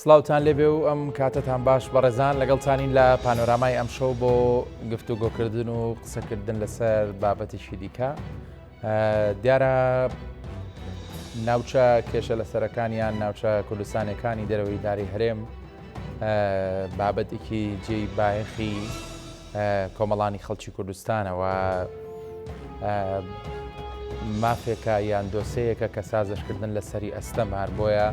سڵاوتان لێبێ و ئەم کاتتان باش بەڕێزان لەگەڵتانین لە پانۆرامای ئەم شەو بۆ گفتوگۆکردن و قسەکردن لەسەر بابەتێکی دیکە. دیارە ناوچە کێشە لەسەرەکانیان ناوچە کوردستانەکانی دەرەوەی داری هەرێم بابەتێکی جێی بایەخی کۆمەڵانی خەڵکی کوردستانەوە مافێکە یان دۆسەیەکە کە سازشکردن لەسەری ئەستەمار بۆیە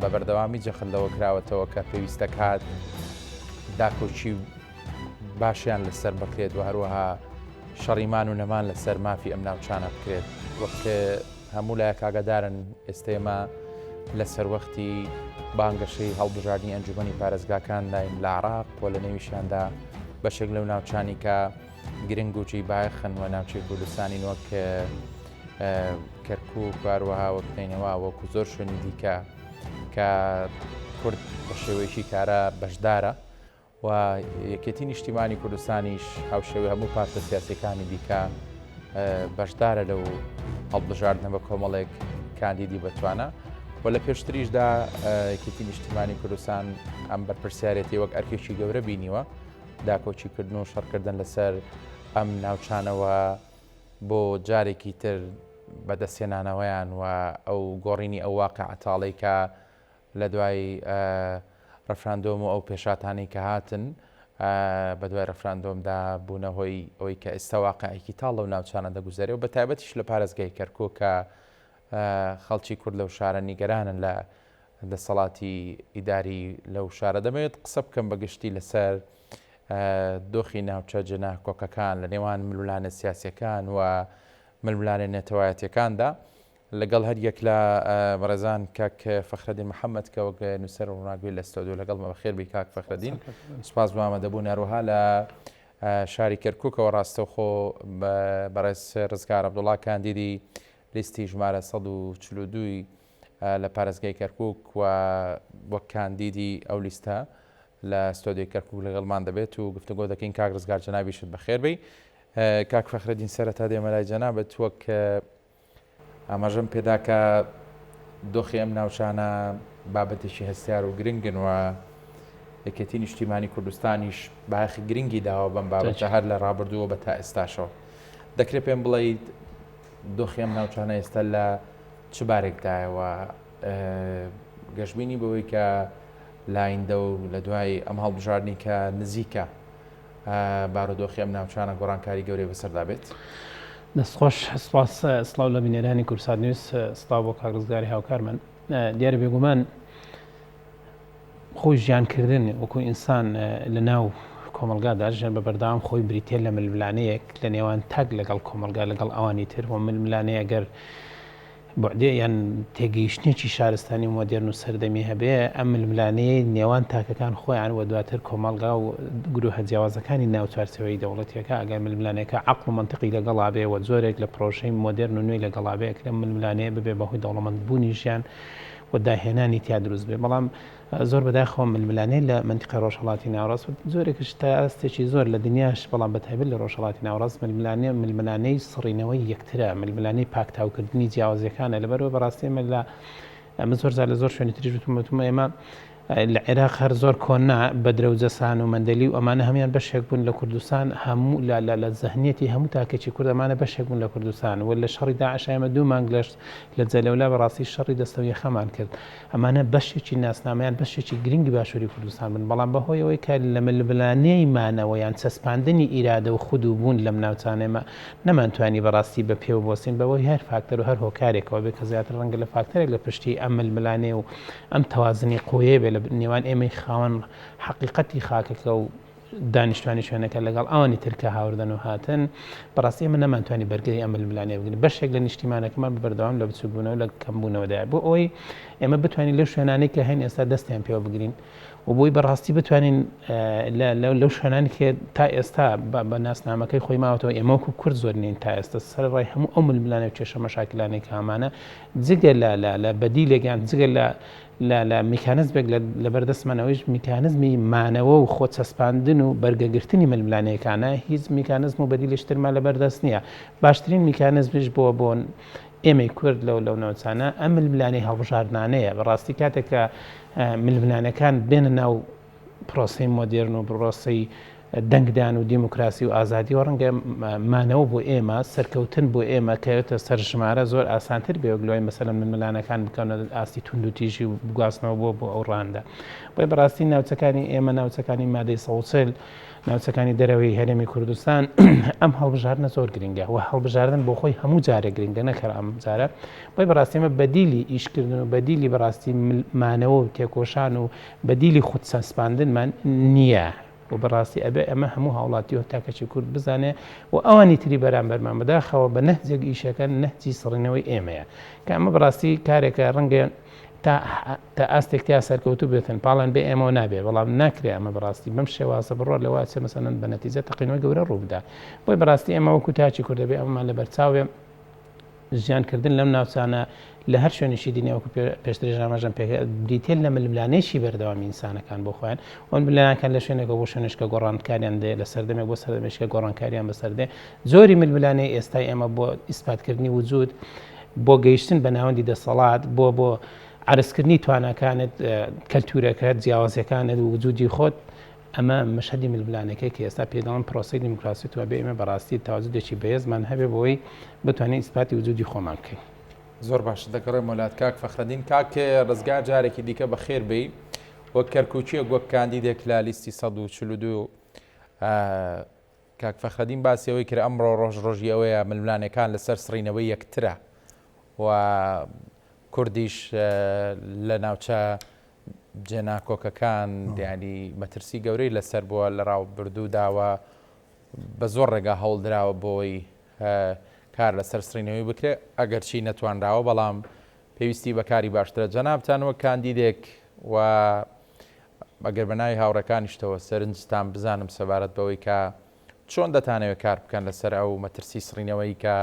بە بەردەوامی جەخلەوە کراوەتەوە کە پێویستە کات داکۆچی باشیان لەسەر بکرێت و هەروەها شەڕیمان و نەمان لەسەر مافی ئەم ناوچانە بکرێت وەکە هەموو لایە کاگەدارن ئێستێمە لەسەر وەختی بانگەشەی هەڵبژاردننی ئەنجومەنی پارێزگاکان داین لە عراق و لە نێویشاندا بەشێک لەو ناوچانی کە گرنگ و جێی بایەخن و ناوچەی کوردستانی وەک کەرکووک هەروەها وەکتینەوە وەکو زۆر شوێنی دیکە کە کورد بە شێوەیەکی کارە بەشدارە و یەکێتی نیشتیمانی کوردستانیش هاوشێوی هەموو پارتە سیاسیەکانی دیکە بەشدارە لەو هەڵبژاردنە بە کۆمەڵێک کاندیدی بەتوانە و لە پێشتریشدا یەکێتی نیشتیمانی کوردستان ئەم بەرپرسیارەتی وەک ئەرکێکی گەورە بینیوە داکۆچیکردن و شەڕکردن لەسەر ئەم ناوچانەوە بۆ جارێکی تر بەدەستێنانەوەیان و ئەو گۆڕینی ئەو واقعەتاڵی کە لە دوای ڕەفراندۆم و ئەو پێشاتانی کە هاتن بە دوای ڕەفراندۆمدا بوونەهۆی ئەوەی کە ئێستا واقعێکی تاڵ لەو ناوچانە دەگوزارێ و بە تایبەتیش لە پارێزگای کەرکووک کە خەڵکی کورد لەو شارە نیگەرانن لە دەسەڵاتی ئیداری لەو شارە. دەمەوێت قسە بکەم بەگشتی لەسەر دۆخی ناوچە جەناح کۆکەکان لە نێوان ملولانە سیاسیەکان و ململانە نێتەوایەتیەکاندا لەگەڵ هەر یەک لە بەڕێزان کاک فەخرەدین محەممەد کە وەک نووسەر ڕووناگوی لە ستۆدیۆ لەگەڵمە بەخێر بی کاک فەخرەدین سوپاس بۆ ئامادەبوون هەروەها لە شاری کەرکووکەوە ڕاستەوخۆ بەڕێز ڕزگار عەبدوڵڵا کاندیدی لیستی ژمارە 142 لە پارێزگای کەرکووک و وەک کاندیدی ئەو لیستە لە ستۆدیۆی کەرکووک لەگەڵمان دەبێت و گفتوگۆ دەکەین کاک ڕزگار جەنابیشت بەخێر بی. کاک فەخرەدین سەرەتا دێمە لای جەنابەت وەک ئاماژەم پێدا کە دۆخی ئەم ناوچانە بابەتێکی هەستیار و گرنگن و یەکێتی نیشتیمانی کوردستانیش باەخی گرنگی داوە بەم بابەتە هەر لە ڕابردووە بە تا ئێستاشەوە. دەکرێت پێم بڵێیت دۆخی ئەم ناوچانە ئێستا لە چ بارێکدایەوە گەشتبینی بەوەی کە لایندە و لە دوای ئەم هەڵبژاردننی کە نزیکە بارودۆخی ئەم ناوچانە گۆڕانکاری گەورەی بەسەردا بێت. دەستخۆش سڵاو لە بینێرانی کورسات نیوز سڵاو بۆ کاک ڕزگاری هاوکارمان. دیارە بێگومان خۆی ژیانکردن وەکو ئینسان لە ناو کۆمەلگادا ژیان بە بەردەوام خۆی بریتێ لە ململانەیەک لە نێوان تاک لەگەڵ کۆمەلگا لەگەڵ ئەوانی تر و ململانەیە گەر بۆعدێ یان تێگەیشتنێکی شارستانی مۆدێرن و سەردەمی هەبێ ئەم ململانەیە نێوان تاکەکان خۆیان و دواتر کۆمەلگا و گروهە جیاوازەکانی ناو چوارچەوەی دەوڵەتیەکە ئەگەر ململانەکە عەقڵ و مەنتیقی لەگەڵا بێ و زۆرێک لە پرۆژەی مۆدێرن و نوێی لەگەڵا بێ کە ململانەیە ببێ بەهۆی دەوڵەمەندبوونی ژیان و داهێنانی تیا دروست بێ. بەڵام زۆر بەداخەوە ململانەی لە منتیقە ڕۆژهەڵاتی ناوەڕاست زۆرێکش تا ئەستێکی زۆر لە دنیاش بەڵام بەتایبەت لە ڕۆژهەڵاتی ناوەڕاست ململانەی سڕینەوەی یەکترە ململانەی پاکتاوکردنی جیاوازیەکانە لەبەرەوە بەڕاستی ئێمە لە ئەمە زۆر لە زۆر شوێنی تریش وتمە ئێمە لە عێراق هەر زۆر کۆنا بەدرەوجەسان و مەندەلی و ئەمانە هەمان بەشێک بوون لە کوردستان هەموو لە زەهنیەتی هەموو تاکێکی کورد ئەمانە بەشێک بوون لە کوردستان و لە شەڕی داعش ئێمە 2 مانگ لە جەلەولا بەڕاستی شەڕی دەستەویە خەمان کرد. ئەمانە بەشێکی ناسنامەیان بەشێکی گرنگی باشووری کوردستان بن بەڵام بەهۆی ئەوەی کە لە ململانەی مانەوە یان چەسپاندنی ئیرادە و خود و بوون لەم ناوچانێمە نەمانتوانی بەڕاستی بە پێوە بۆسین بەوەی هەر فاکتەر و هەر هۆکارێکەوە بێ کە زیاتر ڕەنگە لە فاکتەرێک لە پشتی ئەم ململانێ و ئەم تەوازنی قویە بێ لە نێوان ئێمەی خاوەن حقیقەتی خاکەکە و دانیشتوانی شوێنەکە لەگەڵ ئەوانی ترکە هاوردن و هاتن بەڕاستی ئێمە نەمانتوانی بەرگری ئەم ململانەیە بگرین. بەشێک لە نیشتیمانەکەمان بەردەوام لە بچووبوونەوە لە کەمبوونەوەدایە بۆ ئەوەی ئێمە بتوانین لەو شوێنانەی کە هەین ئێستا دەستیان پێوە بگرین و بۆی بەڕاستی بتوانین لەو شوێنانی کە تا ئێستا بە ناسنامەکەی خۆی ماوەتەوە ئێمە وەکو کورد زۆر نین تا ئێستا سەرڕای هەموو ئەو ململانە و کێشە مەشاکلانێک هەمانە جگە لە بەدیلێکیان جگە لە میکانزمێک لە بەردەستمانەوەیش میکانزمی مانەوە و خۆ چەسپاندن و بەرگەگرتنی ململانەیەکانە هیچ میکانزم و بەدیلشترمان لە بەردەست نییە. باشترین میکانزمش بۆ ئێمەی کورد لەو ناوچانە ئەم ململانەی هەڵبژاردنانەیە بەڕاستی کاتێک کە ململانەکان بێنە ناو پرۆسی مۆدرن و پرۆسی دەنگدان و دیموکراسی و ئازادی و ڕەنگە مانەوە بۆ ئێمە سەرکەوتن بۆ ئێمە کەوێتە سەر ژمارە زۆر ئاسانتر بێگلۆی مەسەلەن ململانەکان بکەونە ئاستی تونند و تیژی و بگواستنەوە بۆ ئەو ڕاندا بۆی بەڕاستی ناوچەکانی ئێمە ناوچەکانی مادەی سەوچل ناوچەکانی دەرەوەی هەرێمی کوردستان ئەم هەڵبژاردنە زۆر گرنگە و هەڵبژاردن بۆ خۆی هەموو جارێک گرنگە نەکەر ئەم جارە بۆی بەڕاستی ئێمە بەدیلی ئیشکردن و بەدیلی بەڕاستی مانەوە و تێکۆشان و بەدیلی خودسەسپاندنمان نییە و بەڕاستی ئەبێ ئەمە هەموو هاوڵاتی و تاکەچی کورد بزانێ و ئەوانی تری بەرامبەرمان بەداخەوە بە نەهجێک ئیشەکە نەهجی سڕینەوەی ئێمەیە کە ئەمە بەڕاستی کارێکە ڕەنگە تا ئاستێک تا سەرکەوتوو بێتن پاڵان بێ ئێمە نابێت بەڵام ناکرێ ئەمە بەڕاستی بەم شێوازە بڕۆ لەوە چێ مەسەلەن بە نەتیجە تەقینەوەی گەورە ڕووبدا بۆی بەڕاستی ئێمە وەکو تاچی کوردەبێ ئەمەمان لە بەرچاوێ ژیانکردن لەم ناوچانە لە هەر شوێنیشی دینیەوەکو پێشتر ژامەژەم پێکە بریتێن لە ململانەیەشی بەردەوامی ئینسانەکان بۆ خۆیان ئەوان ململانەکان لە شوێنێکە بۆ شوێنشکە گۆڕانکاریان دێ لە سەردەمێک بۆ سەردەمێشکە گۆڕانکاریان بەسەردێ زۆری ململانەی ئێستای ئێمە بۆ ئیسپاتکردنی وجود بۆ گەیشتن بە ناوەندی دەسەڵات بۆ عرزکردنی توانەکانت کەلتورەکەت جیاوازیەکانت و وجودی خۆت ئەمە مەشهدی ململانەکەی کە ئێستا پێداڵم پرۆسی دیموکراسی توە بێ ئێمە بەڕاستی تاوازودێکی بەهێزمان هەبێ بۆی بتوانین ئیسپاتی وجودی خۆمان بکەین. زۆر باش دەکەڕێ مۆلات کاک فەخرەدین کاکێ ڕزگار جارێکی دیکە بەخێر بی وەک کەرکوچیە وەک کاندیدێک لە لیستی 142 کاک فەخرەدین باسیەوەی کرد ئەمڕۆ ڕۆژی ئەوەیە ململانەکان لەسەر سڕینەوەی یەکترە و کوردیش لە ناوچە جێناکۆکەکان دیانی مەترسی گەورەی لەسەر بووە لە ڕاو بردووداوە بە زۆر ڕێگا هەوڵدراوە بۆی کار لەسەر سڕینەوەی بکرێت ئەگەرچی نەتوانراوە بەڵام پێویستی بەکاری باشترە جەنابتانەوە کاندیدێک و ئەگەر بەناوی هاوڕەکانیشتەوە سەرنجتان بزانم سەبارەت بەوەی کە چۆن دەتانەوێت کار بکەن لەسەر ئەو مەترسی سڕینەوەی کە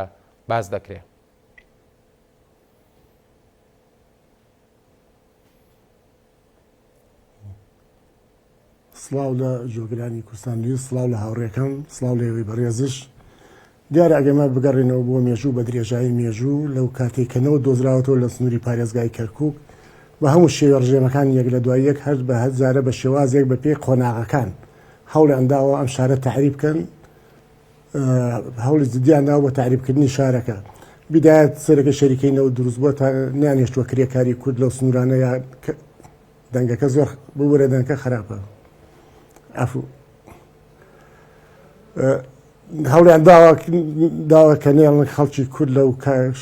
باز دەکرێت. سڵاو لە جۆگرانی کوردستان لوی سڵاو لە هاوڕێکەم سڵاو لێوەی بەڕێزش دیارە ئەگەمە بگەڕێنەوە بۆ مێژوو بە درێژایی مێژوو لەو کاتێکەنەوە دۆزراوەوە لە سنووری پارێزگای کەرکووک و هەموو شێوە ڕژێمەکان یەک لە دوای یەک هەر بە هەزارە بە شێوازێک بە پێی قۆناغەکان هەوڵیانداوە ئەم شارە تەعریب بکەن هەوڵی جدیانداوە بۆ تەعریبکردنی شارەکە بیدایەت سەرەکە شەریکەینەوە دروست بووە تا نیانهێشتووە کرێکاری کورد لەو سنوورانە یا دەنگەکە زۆر ببوورە دەنگەکە خراپە ئەفوو هەوڵیان داوە کە نێڵن خەڵکی کورد لەو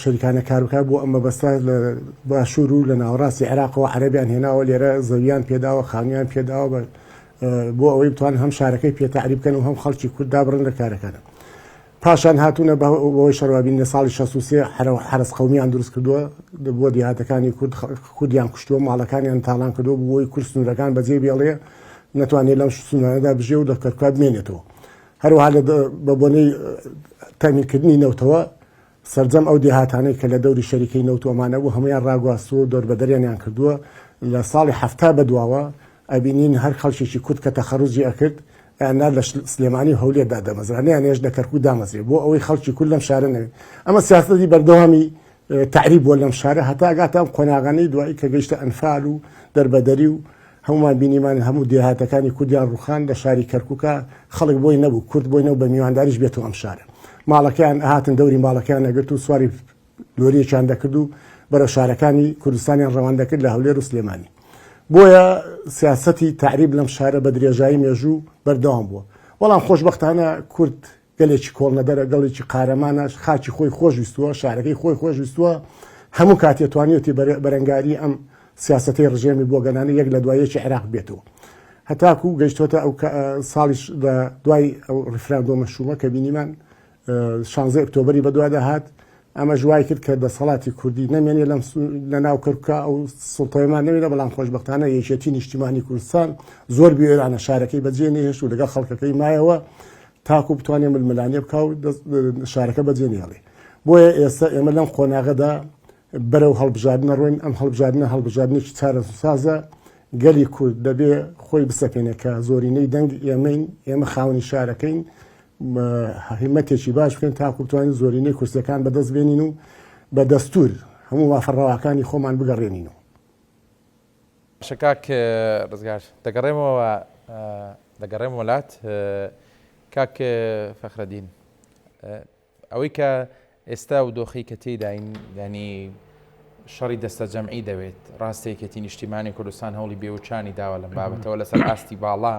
شەریکانە کاربکە بۆ ئەمە بەستا لە باشوور و لە ناوەڕاستی عێراقەوە عەرەبیان هێناوە لێرە زەویان پێداوە خانویان پێداوە بۆ ئەوەی بتوان هەم شارەکەی پێتەعریب بکەن و هەم خەڵکی کورد دابڕن لە کارەکانە پاشان هاتوونە بەوەی شەڕوابین لە ساڵی 63 حرس قەومیان دروست کردووە بۆ دیهاتەکانی کوردیان کوشتووە ماڵەکانیان تاڵان کردووە بۆی کورد سنوورەکان بەجێ بێڵێ نەتوانێت لەم سنوورانەدا بژێ و لە کەرکوات بمێنێتەوە هەروەها بە بۆنەی تامینکردنی نەوتەوە سەرجەم ئەو دێهاتانەی کە لە دەوری شەریکەی نەوتۆمانە بوو هەمویان ڕاگواستووە دۆربەدەریانیان کردووە لە ساڵی هەفتا بەدواوە ئەبینین هەر خەڵکێکی کورد کە تەخەڕوجی ئەکرد ئەنا لە سلێمانی هەولێردا دەمەزرانیان هێش لە کەرکوو دامەزرێ بۆ ئەوەی خەڵکی کورد لەم شارە نەوێت ئەمە سیاسەتی بەردەوامی تعریب بووە لەم شارە هەتا ئەگاتە ئەم قۆناغانەی دوایی کە گەیشتە ئەنفال و دەربەدەری و هەمومان بینیمان هەموو دێهاتەکانی کوردیان ڕوخان لە شاری کەرکووکە خەڵک بۆی نەبوو کورد بۆی نەبوو بە میوانداریش بێتەوە ئەم شارە ماڵەکەیان هاتن دەوری ماڵەکەیان نەگرت و سواری لۆریەکیان دەکرد و بەرە شارەکانی کوردستانیان ڕەوان دەکرد لە هەولێر و سلێمانی بۆیە سیاسەتی تعریب لەم شارە بە درێژایی مێژوو بەردەوام بووە بەڵام خۆشبەختانە کورد گەلێکی کۆڵنەدەرە گەڵێکی قارەمانە خاچی خۆی خۆشویستووە شارەکەی خۆی خۆشویستووە هەموو کاتێ توانێتی بەرەنگاری ئەم سیاسەتی ڕژێمی بۆ گەنانی یەک لە دوایەکی عێراق بێتەوە هەتاکو گەیشتوتە ئەو ساڵیش دوای ئەو ڕفراندۆمە شومە کە بینیمان 16 ئۆکتۆبری بەدوا دەهات ئەمە ژوای کرد کە دەسەڵاتی کوردی نەمێنێ لە ناو کەرکووکە ئەو سڵتەیەمان نەوێنە بەڵام خۆشبەختانە یەکێتی نیشتیمانی کوردستان زۆر بێرانە شارەکەی بەجێ نێهێشت و لەگەڵ خەڵکەکەی مایەوە تاکو بتوانێ ململانێ بکە و شارەکە بەجێ نێڵێ بۆیە ئێستا ئێمە لەم قۆناغەدا بەرەو هەڵبژاردنە ڕۆین ئەم هەڵبژاردنێکی چارەسازە گەلی کورد دەبێ خۆی بسەپێنێ کە زۆرینەی دەنگ ئێمەین ئێمە خاوەنی شارەکەین هیمەتێکی باش بکەین تاکو بتوانین زۆرینەی کورسەکان بەدەست بێنین و بە دەستور هەموو وافەڕەواکانی خۆمان بگەڕێنینەوە. کاک ڕزگار دەگەڕێم وڵات کاک فەخرەدین ئەوەی کە ئێستا و دۆخی کە تێداین ینی شەڕی دەستە جەمعی دەوێت ڕاستەیەکەتی نیشتیمانی کوردستان هەوڵی بێوچانی داوە لەم بابەتەوە لەسەر ئاستی باڵا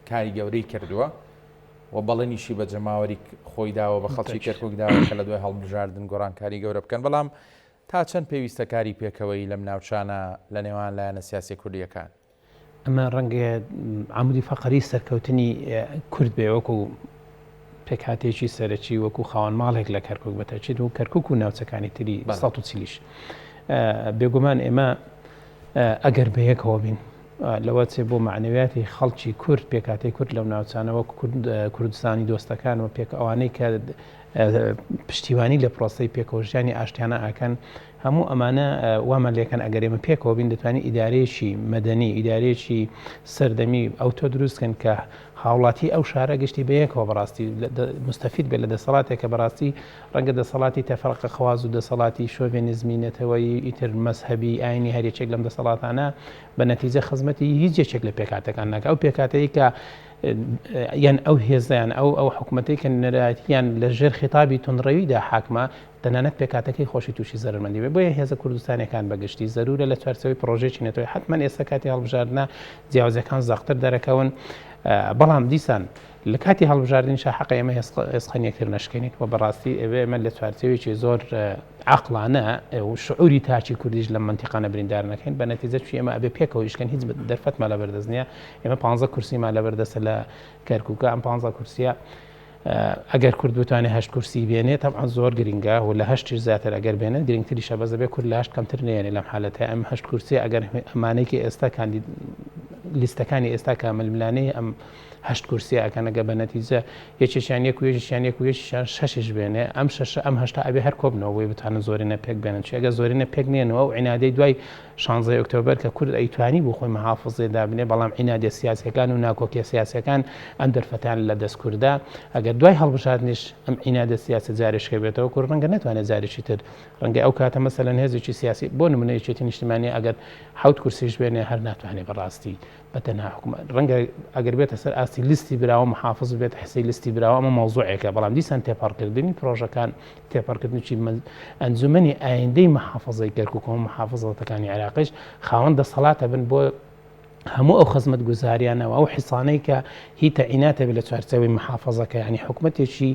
کاری گەورەی کردووە و بەڵێنیشی بە جەماوەری خۆی داوە بە خەڵکی کەرکک داوە کە لە دوای هەڵبژاردن گۆڕانکاری گەورە بکەن بەڵام تا چەند پێویستە کاری پێکەوەی لەم ناوچانە لە نێوان لایەنە سیاسی کوردیەکان ئەمە ڕەنگە عمودی فەقەری سەرکەوتنی کورد بێ وەکو پێکهاتێکی سەرەکی وەکو خاوەن ماڵێک لە کەرکک بەتەچێت و کەرکک و ناوچەکانی تری ١30 بێگومان ئێمە ئەگەر بەیەکەوە بین لەوە چێ بۆ معنەویاتی خەڵکی کورد پێکاتی کورد لەو ناوچانەوە کوردستانی دۆستەکان و پێک ئەوانەی کە پشتیوانی لە پرۆسەی پێکەوەژیانی ئاشتیانە ئاکەن هەموو ئەمانە وامە لێکەن ئەگەر ئێمە پێکەوە بین دەتوانین ئیدارەیەکی مەدەنی ئیدارەیەکی سەردەمی ئەو تۆ دروستکەن کە هاوڵاتی ئەو شارە گشتی بەیەکەوە بەڕاستی مستەفید بێت لە دەسەڵاتێکە بەڕاستی ڕەنگە دەسەڵاتی تەفەرقە خواز و دەسەڵاتی شۆڤێنیزمی نەتەوەی ئیتر مەزهەبی ئاینی هەرێکێک لەم دەسەڵاتانە بە نەتیجە خزمەتی هیچ یەکێک لە پێکاتەکان ناکە ئەو پێکاتەی کە یان ئەو هێزیان ئەو حکوومەتەی کە نەرایەتیان لە ژێر خیتابی تونڕەویدا حاکمە تەنانەت پێکاتەکەی خۆشی تووشی زەرمەندی بێ بۆیە هێزە کوردستانەکان بەگشتی زەرورە لە چوارچەوەی پرۆژێکی نێتەوەی حتمما ئێستا کاتی هەڵبژاردنە جیاوازەکان زاختر دەرەکەون بەڵام دیسان لە کاتی هەڵبژاردننی حەقی ئێمە ئێسخەنیەکتر نشکێنیت و بەڕاستی ئەوێ ئێمە لە چوارچەوێکی زۆر عقلانە و شعوری تاچی کوردیش لە منتیقانە بریندار نەکەین بە نەتیجە چی ئێمە ئەبێ پێکەوە یشکەن هیچ دەرفەتمان لە بەردەست نییە ئێمە 15 کورسیمان لە بەردەستە لە کەرکووکە ئەم 15 کورسیە ئەگەر کورد بتوانێت 8 کورسی بێنێت تەبعا زۆر گرنگە و لە 8 زیاتر ئەگەر بێنێت گرنگتری شەبەزە بێ کورد لە 8 کەمتر نێنێ لەم حالەتە ئەم 8 کورسی ئەگەر ئەمانەیەکی ئێستا لیستەکانی ئێستا کاململانەی ئەم 8 کورسی ئەکەنەگە بە نەتیجە یەکێکیان یەک و یەکێکیان یەک و یەکیان 6 بێنێ ئەم 6 ئەم 8 ئەبێ هەر کۆبنەوەی بتوانن زۆرینە پێک بێنن چێگە زۆرینە پێک نێنەوە و عینادەی دوای 16 ئۆکتۆبەر کە کورد ئەیتوانی بۆ خۆی مەحافظێ دابنێ بەڵام عینادە سیاسیەکان و ناکۆکیە سیاسیەکان ئەم دەرفەتان لە دەست کووردا ئەگەر دوای هەڵبژاردنیش ئەم عینادە سیاسی جارێشکە بێتەوە کورد ڕەنگە ناتوانێت جارێکی تر ڕەنگە ئەو کاتە مەسەلەن هێزێکی سیاسی بۆ نمونە یەکێتی نیشتیمانی ئەگەر 7 کورسیش بێنێ هەر ناتوانێت بەڕاستی بەتەنها حکومەت ڕەنگە ئەگەر بێتە سەر ئاستی لیستی براوە محافظ بێت حسی لیستی براوە ئەمە مەوزوعێکە بەڵام دیسان تێپەڕکردنی پرۆژەکان تێپەڕکردنی ئەنجومەنی ئایندەی محافظەی کەرکووک و محافظەتەکانی عێراقیش خاوەن دەسەڵاتە بن بۆ هەموو ئەو خزمەت گوزاریانەوە ئەو حیسانەی کە هی تەعیناتە بێت لە چوارچەوەی محافظەکە ینی حکومەتێکی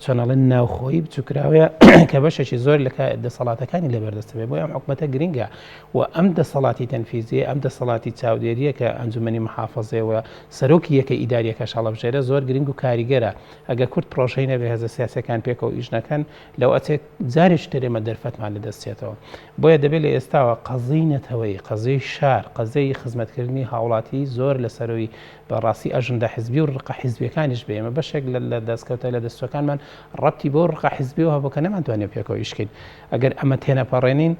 چۆنەڵەن ناوخۆیی بچووکراوەیە کە بەشێکی زۆر لە دەسەڵاتەکانی لەبەردەستە بێ بۆی ئەم حکومەتە گرنگە و ئەم دەسەڵاتی تەنفیزیە ئەم دەسەڵاتی چاودێریە کە ئەنجومەنی محافظەوە سەرۆکی یەکە ئیداریەکە شەڵەبژێرە زۆر گرنگ و کاریگەرە ئەگە کورد پرۆژەی نەبێ هێزە سیاسەکان پێکەوە ئیژنەکەن لەو ئەچێت جارێک ترێمە دەرفەتمان لەدەستێتەوە بۆیە دەبێت لە ئێستاوە قەزەی نەتەوەی قەزەی شار قەزەی خزمەتکردنی هاوڵاتی زۆر لەسەرەوەی بەڕاستی ئەژندا حیزبی و ڕقە حیزبیەکانیش بێ ئێمە بەشێک لە دەستکەوتە لە دەستەکانمان ڕەتی بۆ ڕقە حیزبیەوە بۆکە نەمانتوانێت پێکەوە ئیشکەین ئەگەر ئەمە تێنەپەڕێنین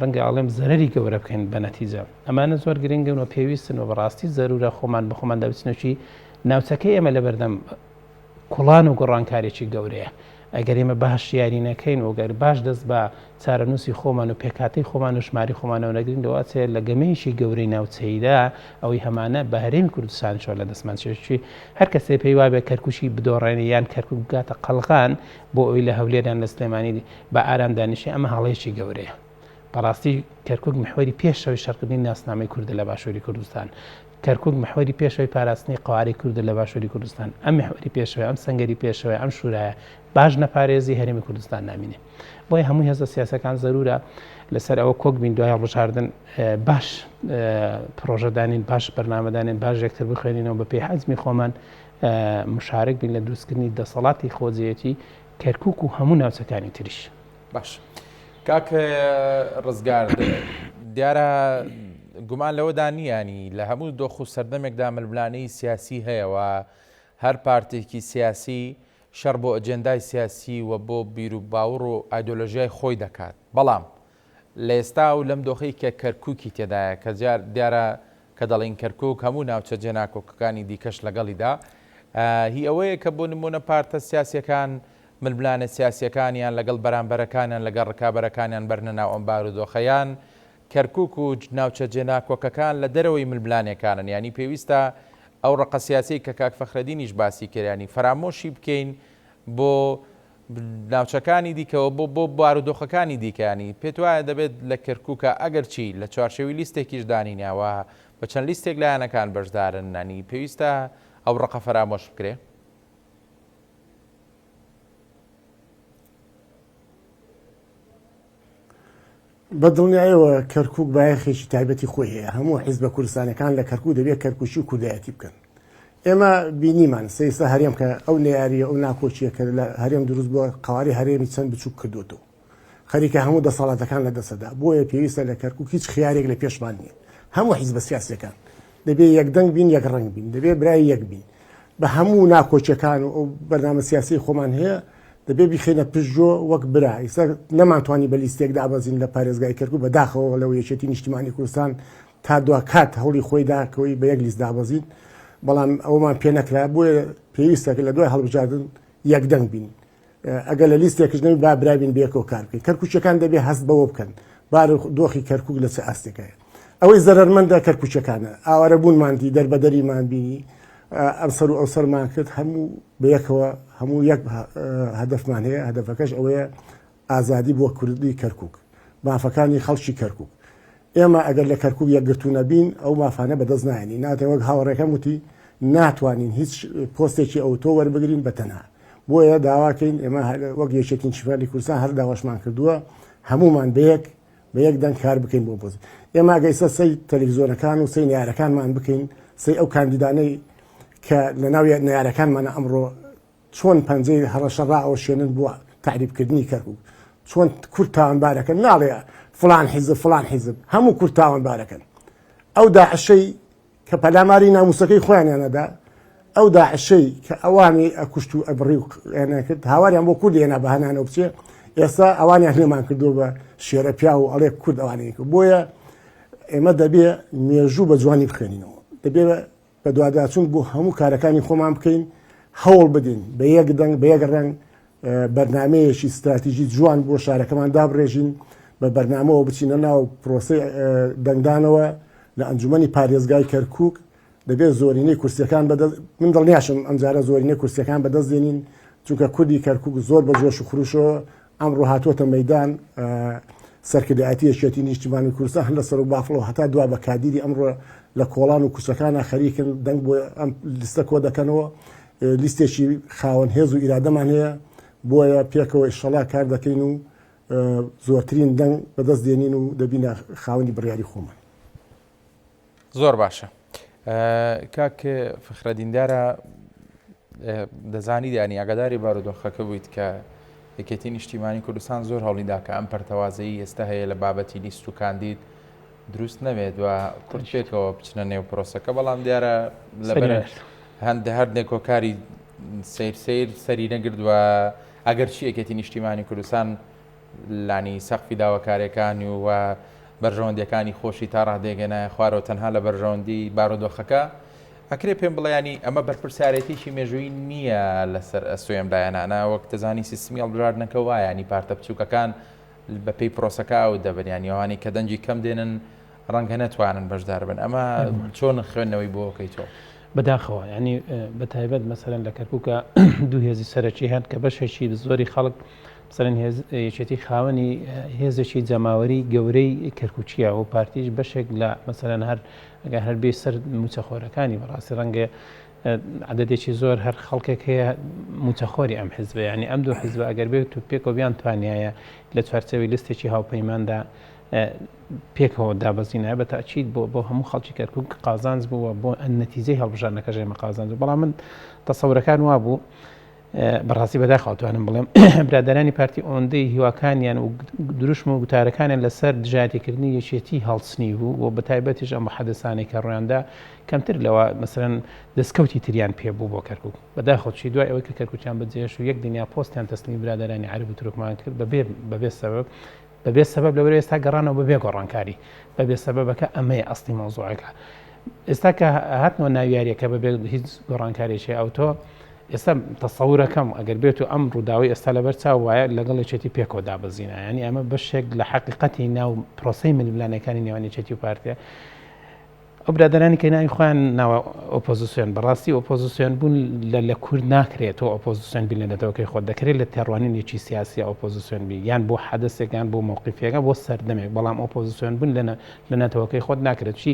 ڕەنگە ئاڵێم زەرەری گەورە بکەین بە نەتیجە ئەمانە زۆر گرنگن و پێویستن و بەڕاستی زەرورە خۆمان بە خۆمان دەبچنەوەی ناوچەکەی ئێمە لەبەردەم کوڵان و گۆڕانکارێکی گەورەیە ئەگەر ئێمە باش یاری نەکەین و گەر باش دەست بە چارەنووسی خۆمان و پێکاتی خۆمان و ژماری خۆمانەوە نەگرین دەواتێت لە گەمەیەکی گەورەی ناوچەیدا ئەوەی هەمانە بە هەرێمی کوردستان شۆ لە دەستمان چێکی هەر کەسێ پێی وابێ کەرکوشی بدۆڕێنی یان کەرکک بگاتە قەڵغان بۆ ئەوی لە هەولێران لە سلێمانی بە ئارام دانیشی ئەمە هەڵەیەکی گەورەیە بەڕاستی کەرکک محوەری پێشەوەی شەرقبوونی ناسنامەی کوردە لە باشووری کوردستان کەرکک محوەری پێشەوەی پاراستنی قواری کوردە لە باشووری کوردستان ئەم محوەری پێشەوەی ئەم سەنگەری پێشەوەی ئەم شورایە باش نەپارێزی هەرێمی کوردستان نامینێ بۆیە هەموو هێزە سیاسەکان زەرورە لەسەر ئەوە کۆک بین دوای هەڵبژاردن باش پرۆژەدانین باش بەرنامەدانین باش یەکتر بخوێنینەوە بە پێی حەزمی خۆمان مشارک بین لە دروستکردنی دەسەڵاتی خۆجێتی کەرکک و هەموو ناوچەکانی تریش باش کاک ڕزگار دیارە گومان لەوەدا نیانی لە هەموو دۆخ و سەردەمێکدا ململانەی سیاسی هەیە و هەر پارتێکی سیاسی شەڕ بۆ ئەجێندای سیاسی و بۆ بیر و باوەڕ و ئایدۆلۆژیای خۆی دەکات بەڵام لە ئێستا و لەم دۆخەی کە کەرکووکی تێدایە کە دیارە کە دەڵین کەرکک هەموو ناوچە جێناکۆکەکانی دیکەش لەگەڵیدا هی ئەوەیە کە بۆ نمونە پارتە سیاسیەکان ململانە سیاسیەکانیان لەگەڵ بەرامبەرەکانیان لەگەڵ ڕکابەرەکانیان بەرنە ناو ئەم بارودۆخەیان کەرکووک و ناوچە جێناکۆکەکان لە دەرەوەی ململانەکانن ینی پێویستە ئەو ڕقە سیاسی کە کاک فەخرەدینیش باسی کردیانی فەرامۆشی بکەین بۆ ناوچەکانی دیکەوە بۆ بارودۆخەکانی دیکەانی پێت وایە دەبێت لە کەرکووکە ئەگەر چی لە چوارچێوی لیستێکیش دانینیاوە بە چەند لیستێک لایەنەکان بەشدارن نانی پێویستە ئەو ڕقە فەرامۆش بکرێ. بە دڵنیایەوە کەرکووک بایەخێکی تایبەتی خۆی هەیە هەموو حیزبە کوردستانەکان لە کەرکوو دەبێت کەرکوچی و کوردایەتی بکەن. ئێمە بینیمان سەیستا هەرێم کە ئەو نەیاریە ئەو ناکۆچیە کە لە هەرێم دروست بووە قەواری هەرێمی چەند بچووک کردوتەوە خەریکە هەموو دەسەڵاتەکان لە دەسەدا بۆیە پێویستە لە کەرکووک هیچ خیارێک لە پێشمان نییە. هەموو حیزبە سیاسیەکان دەبێت یەکدەنگ بین یەک ڕەنگ بین دەبێت برای یەک بین بە هەموو ناکۆچیەکان و ئەو بەرنامە سیاسی خۆمان هەیە دەبێ بخێنە پشتۆ وەک برا ئیستا نەمانتوانی بە لیستێک دابەزین لە پارێزگای کەرکووک بەداخەوە لەو یەکێتی نیشتیمانی کوردستان تا دو کات هەوڵی خۆی داکەوەی بە یەک لیست دابەزین بەڵام ئەومان پێ نەکرا بۆیە پێویستە کە لە دوای هەڵبژاردن یەکدەنگ بین ئەگەر لە لیستێکش نەبی با برابین بەیەکەوە کار بکەین کەرکووچەکان دەبێ هەست بەوە بکەن بارودۆخی کەرکووک لە چ ئاستێکایە ئەوەی زەرمەندە کەرکووچەکانە ئاوارە بوونماندی دەربەدەریمان بینی ئەم سەر و ئەو سەرمان کرد هەموو بەیەکەوە هەموو یەک هەدەفمان هەیە هەدەفەکەش ئەوەیە ئازادی بۆ کوردی کەرکووک مافەکانی خەڵکی کەرکووک ئێمە ئەگەر لە کەرکووک یەکگرتوونە بین ئەو مافانە بەدەست نایێنی ناتێ وەک هاوڕێکەم وتی ناتوانین هیچ پۆستێکی ئەوتۆ وەربگرین بەتەنها بۆیە داواکەین ئێمە وەک یەکێتی نیشتیمانی کوردستان هەر داواشمان کردووە هەمومان بە یەک دەنگ کار بکەین بۆ بۆزی ئێمە ئەگەیسە سەی تەلەڤیزۆنەکان و سەی نارەکانمان بکەین سەی ئەو کاندیدانەی کە لە ناو نارەکانمانە ئەمڕۆ چۆن پەنجەی هەڕەشەڕاوە شوێنن بۆ تعریبکردنی کەرکووک چۆن کورد تاوانبارەکەن ناڵێ فلان حیزب هەموو کورد تاوانبارەکەن ئەو داعشەی کە پەلاماری ناموسەکەی خۆیانیانەدا ئەو داعشەی کە ئەوانی ئەکوشت و ئەبڕی کرد هاواریان بۆ کورد هێنا بەهانانەوە بچێ ئێستا ئەوانیان لێمان کردو بە شێرە پیا و ئەڵێ کورد ئەوانەیە کرد بۆیە ئێمە دەبێ مێژوو بە جوانی بخێنینەوە دەبێ بە دوواداچوون بۆ هەموو کارەکانی خۆمان بکەین هەوڵ بدەین بە یەک دەنگ بە یەک ڕەنگ بەرنامەیەکی استراتیژی جوان بۆ شارەکەمان دابڕێژین بە بەرنامەوە بچینە ناو پرۆسەی دەنگدانەوە لە ئەنجومەنی پارێزگای کەرکووک دەبێت زۆرینەی کورسیەکان بەدەست من دڵنیاشم ئەمجارە زۆرینەی کورسیەکان بەدەست دێنین چونکە کوردی کەرکووک زۆر بە جۆش و خروشەوە ئەمڕۆ هاتووەتە مەیدان سەرکردایەتی یەکێتی نیشتیمانی کوردستان هەر لەسەر و بافڵەوە هەتا دوا بە کادیری ئەمڕۆ لە کۆڵان و کوچەکانە خەریکن دەنگ بۆ ئەم لیستە کۆ دەکەنەوە لیستێکی خاوەن هێز و ئیرادەمان هەیە بۆیە پێکەوە ئیشەڵا کار دەکەین و زۆرترین دەنگ بەدەست دێنین و دەبینە خاوەنی بڕیاری خۆمان. زۆر باشە کاک فەخرەدیندارە دەزانی دانی ئاگاداری بارودۆخەکە بوویت کە یەکێتی نیشتیمانی کوردستان زۆر هەوڵیدا کە ئەم پەرتەوازەیی ئێستا هەیە لە بابەتی لیست و کاندید دروست نەبێت و کورد پێکەوە بچنە نێو پرۆسەکە بەڵام دیارە لەبەر هەندێک هۆکاری سیر سەری نەگردووە ئەگەر چی یەکێتی نیشتیمانی کوردستان لانی سەقفی داواکاریەکانی و بەرژەوەندیەکانی خۆشی تا ڕادێگەنە خوارەوە تەنها لە بەرژەوەندی بارودۆخەکە ئەکرێ پێم بڵێ ئەمە بەرپرسیارەتێکی مێژووی نییە لەسەر ئەسوێم لایەنانە وەک دەزانی سیستمی هەڵبژاردنەکە وایە ینی پارتە بچووکەکان بە پێی پرۆسەکە ئەو دەبن ینی ئەوانی کە دەنجی کەم دێنن ڕەنگە نەتوانن بەشدار بن ئەمە چۆن خوێندنەوەی بۆ ئەوکەیتەوە بەداخەوە ینی بەتایبەت مەسەرەن لە کەرکووکە دوو هێزی سەرەکی هەن کە بەشێکی زۆری خەڵک مثلەن یەکێتی خاوەنی هێزێکی جەماوەری گەورەی کەرکووچیە و پارتیش بەشێک لە مەسەرەن هەر بێ سەر موچەخۆرەکانی بەڕاستی ڕەنگە عددێکی زۆر هەر خەڵکێک هەیە موچەخۆری ئەم حیزبە ینی ئەم دوو حیزبە ئەگەر بێت و پێکەوە بیان توانایە لە چوارچێوەی لیستێکی هاوپەیماندا پێکەوە دابەزینە بە تاکید بۆ هەموو خەڵکی کەرکووک قازانج بووە بۆ نەتیجەی هەڵبژاردنەکە ژێمە قازانج بەڵام من تەسەورەکان وا بوو بەڕاستی بەداخەوتوانم بڵێم برادرانی پارتی ئۆندەی هیواکانیان و دروشم و گوتارەکانیان لەسەر دژایەتیکردنی یەکێتی هەڵسنی بوو و بە تایبەتیش ئەم حەدەسانەی کە ڕوویاندا کەمتر لەوە مەسەرەن دەستکەوتی تریان پێبوو بۆ کەرکووک بەداخەوتشی دوای ئەوەی کە کەرکووکیان بەجێش و یەک دنیا پۆستیان تەسلیمی برادرانی عەرب و تورکمان کرد بەبێ سەبەب لەوەرە ئێستا گەڕانەوە بەبێ گۆڕانکاری بەبێ سەبەبەکە ئەمەیە ئەسڵی مەوزوعەکە ئێستا کە هاتنەوە ناویاریەکە بەبێ هیچ گۆڕانکاریێکی ئەوتۆ ئێستا تەسەوورەکەم ئەگەر بێت و ئەم ڕووداوی ئێستا لەبەر چاو وایە لەگەڵێکێتی پێکەوە دابەزینە، ینی ئەمە بەشێک لە حەقیقەتی ناو پرۆسەی ملیملانەکانی نێوانیەتی و پارتیە. ئەو برادرانی کە ناوی خۆیان ناوە ئۆپۆزیسیۆن، بەڕاستی ئۆپۆزیسیۆن بوون لە کورد ناکرێتەوە ئۆپۆزیسیۆن بین لە نەتەوەکەی خۆ دەکرێت لە تێڕوانینێکی سیاسی ئۆپۆزیسیۆن بی، یان بۆ حەدەسێک یان بۆ مووقیفێکە بۆ سەردەمێک، بەڵام ئۆپۆزیسیۆن بوون لە نەتەوەکەی خۆت ناکرێت. چی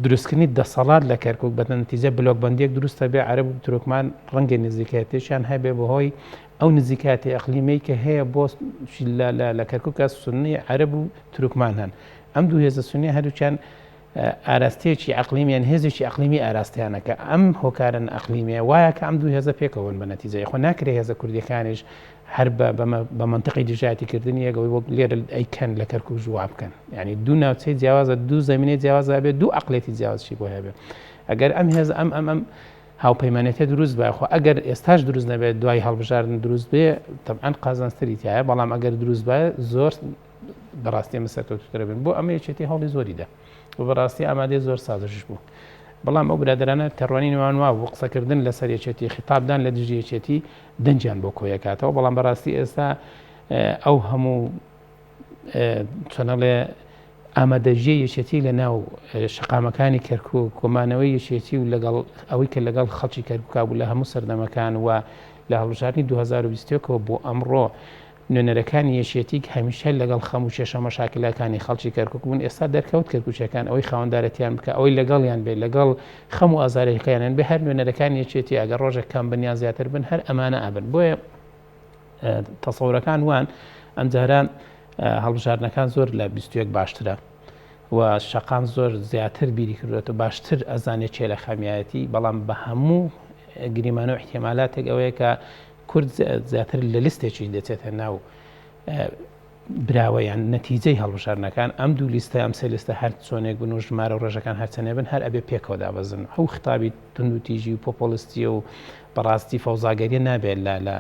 دروستکردنی دەسەڵات لە کەرکووک بەنتیجە بلۆکبەندیەک دروستە بێ عەرەب و تورکمان ڕەنگە نزیکایەتیشیان هەبێ بەهۆی ئەو نزیکایەتی ئەقلیمەی کە هەیە بۆ لە کەرکووکە سونی عەرەب و تورکمان هەن. ئەم دوو هێزە سونی هەردووچیان ئاراستەیەکی ئەقلیمیان هێزێکی ئەقلیمی ئاراستیانەکە ئەم هۆکارن ئەقلیمیە وایە کە ئەم دوو هێزە پێکەوەن بە نەتیجەی خۆ ناکرێت هێزە کوردیەکانیش هەر بە منطقی دژایەتیکردنی یەکەوەی وەک لێرە ئەیکەن لە کەرکووک جواب بکەن، یعنی دوو ناوچەی جیاوازە، دوو زەمینەی جیاوازە بێت، دوو عەقڵێتی جیاوازشی بۆ هەبێت. ئەگەر ئەم هێز ئەم هاوپەیمانێتە دروست بە خۆ ئەگەر ئێستاش دروست نەبێت دوای هەڵبژاردن دروست بێ تەبعاً قازانجتری تایە، بەڵام ئەگەر دروست بە زۆر بەڕاستی ئەمە سەرکەوتووترە بن بۆ ئەمە یەکێتی هەوڵی زۆریدا و بەڕاستی ئامادەی زۆر سازش بوو. بەڵام ئەو برادرانە تەڕوانی نێوان وا بۆ قسەکردن لەسەر یەکێتی خیتابدان لە دژی یەکێتی دەنجیان بۆ کۆیەکاتەوە، بەڵام بەڕاستی ئێستا ئەو هەموو چۆنەڵێ ئامادەژیە یەکێتی لە ناو شەقامەکانی کەرکووک کۆمانەوەی یەکێتی و لەگەڵ ئەوەی کە لەگەڵ خەڵکی کەرکووک بوو لە هەموو سەردەمەکان و لە هەڵبژاردننی 2020ەوە بۆ ئەمڕۆ نوێنەرەکانی یەکێتی هەمیشە لەگەڵ خەم و کێشە مەشاکلەکانی خەڵکی کەرکووک بوون. ئێستا دەرکەوت کەرکووچەکان ئەوەی خاوەندارەتیان بکە، ئەوەی لەگەڵیان بێت، لەگەڵ خەم و ئازارەکەیان بێ هەر نوێنەرەکانی یەکێتی ئەگەر ڕۆژێک کەم بنیان زیاتر بن هەر ئەمانە ئەبن. بۆیە تەسەوورەکان وان ئەم جاران هەڵبژاردنەکان زۆر لە 21 باشترە و شەقام زۆر زیاتر بیری کردوێت و باشتر ئەزانێت چێ لە خەمیایەتی، بەڵام بە هەموو گریمانە و احتیمالاتێک ئەوەیە کە کورد زیاتر لە لیستێکی دەچێتە ناو براوەیان نەتیجەی هەڵبژاردنەکان. ئەم دوو لیستە ئەم سێ لیستە هەر چۆنێک بن و ژمارە و ڕێژەکان هەرچەنێ بن هەر ئەبێ پێکەوە دابەزن. ئەو خطابی تند و تیژی و پۆپۆلیستی و بەڕاستی فەوزاگەریە نابێت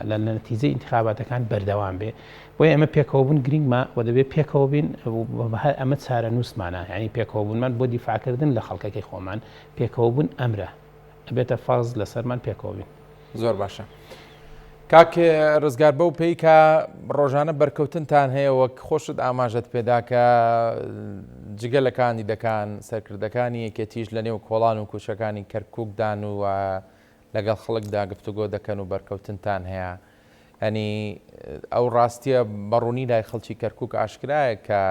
لە نەتیجەی انتخاباتەکان بەردەوام بێ. بۆیە ئەمە پێکەوە بوون گرنگمە و دەبێت پێکەوە بین، ئەمە چارە نووسمانە، ینی پێکەوە بوونمان بۆ دیفاعکردن لە خەڵکەکەی خۆمان پێکەوە بوون ئەمرە ئەبێتە فەرز لەسەرمان پێکەوە بین. زۆر باشە. کاک ڕزگار بەو پێی کە ڕۆژانە بەرکەوتنتان هەیە وەک خۆشت ئاماژەت پێداکە جگەلەکانی دەکان سەرکردەکانی یەکێتیش لە نێو کۆڵان و کوچەکانی کەرکووکدان و لەگەڵ خەڵکدا گفتوگۆ دەکەن و بەرکەوتنتان هەیە. ئەنی ئەو ڕاستیە بەڕوونی لای خەڵکی کەرکووک ئاشکرایە کە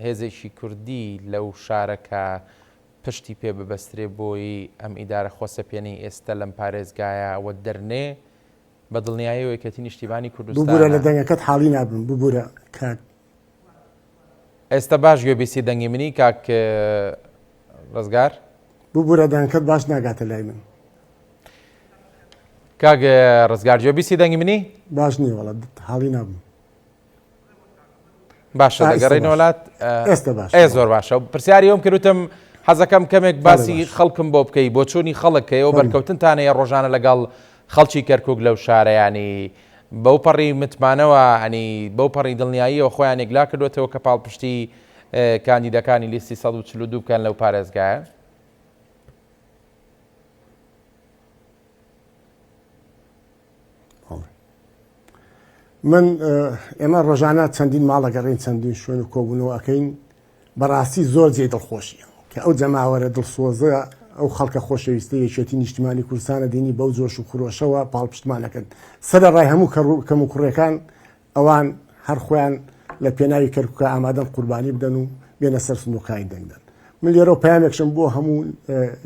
هێزێکی کوردی لەو شارەکە پشتی پێ ببەسترێ بۆی ئەم ئیدارە خۆسەپێنەی ئێستا لەم پارێزگایە ئەوە دەرنێ بە دڵنیایی و یەکەتی نیشتیمانی کوردستان ببوورە لە دەنگەکەت حاڵی نابن ببوورە کاک. ئێستا باش گوێبیسی دەنگی منی کاک ڕزگار ببوورە دەنگەکەت باش ناگاتە لای من. کاک ڕزگار گوێبیسی دەنگی منی باش نییە وڵات حاڵی نابم. باشە دەگەڕێنە وڵات ئێستا باش زۆر باشە. پرسیاری ئەوم کردوتم حەزەکەم کەمێک باسی خەڵکم بۆ بکەی بۆ چۆنی خەڵکەوە بەرکەوتنتانەیە ڕۆژانە لەگەڵ خەڵکی کەرکووک لەو شارەیانی بەو پەڕی متمانەوە ئەنی بەو پەڕی دڵنیاییەوە خۆیان یەکلا کردوێتەوە کە پاڵپشتی کاندیدەکانی لیستی 142 بکەن لەو پارێزگایە. من ئێمە ڕۆژانە چەندین ماڵەگەڕین چەندین شوێن و کۆبوونەوە ئەەکەین بەڕاستی زۆر جێ دڵخۆشیە کە ئەو جەماوەرە دڵسۆزە ئەو خەڵکە خۆشەویستە یەکێتی نیشتیمانی کوردستانە دینی بەو جۆش و خۆشەوە پاڵپشتمانەکەن سەر ڕای هەموو کەم و کوڕەکان ئەوان هەر خۆیان لە پێناوی کەرکووکە ئامادەن قوربانی بدەن و بێنە سەر سنووقای دەنگدەن. من لێرە پامێکشم بۆ هەموو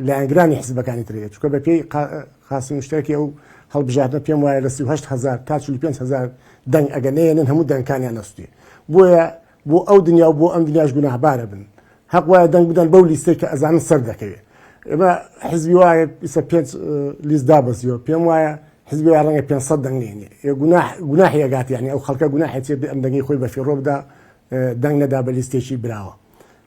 لایەنگرانی حیزبەکانی ترێت چونکە بە پێی خاسی مشتێکی ئەو هەڵبژاردنە پێم وایە لە 35,000 تا 45,000 دەنگ ئەگەنەیەنن هەموو دەنگکانیان نەستوێ. بۆیە بۆ ئەو دنیا و بۆ ئەم دنیاش گوناهبارە بن حەق وایە دەنگ بدەن بەو لیستەی کە ئەزانن سەر دەکەوێت. ئێمە حزبی وایە 5 لیست دابەزیەوە پێم وایە حزبی وایە ڕەنگە 500 دەنگ نێنێ گوناحی ئەگات یعنی ئەو خەڵکە گوناحی چێ ئەم دەنگی خۆی بە فیڕۆ بدا دەنگ نەدا بە لیستێکی براوە.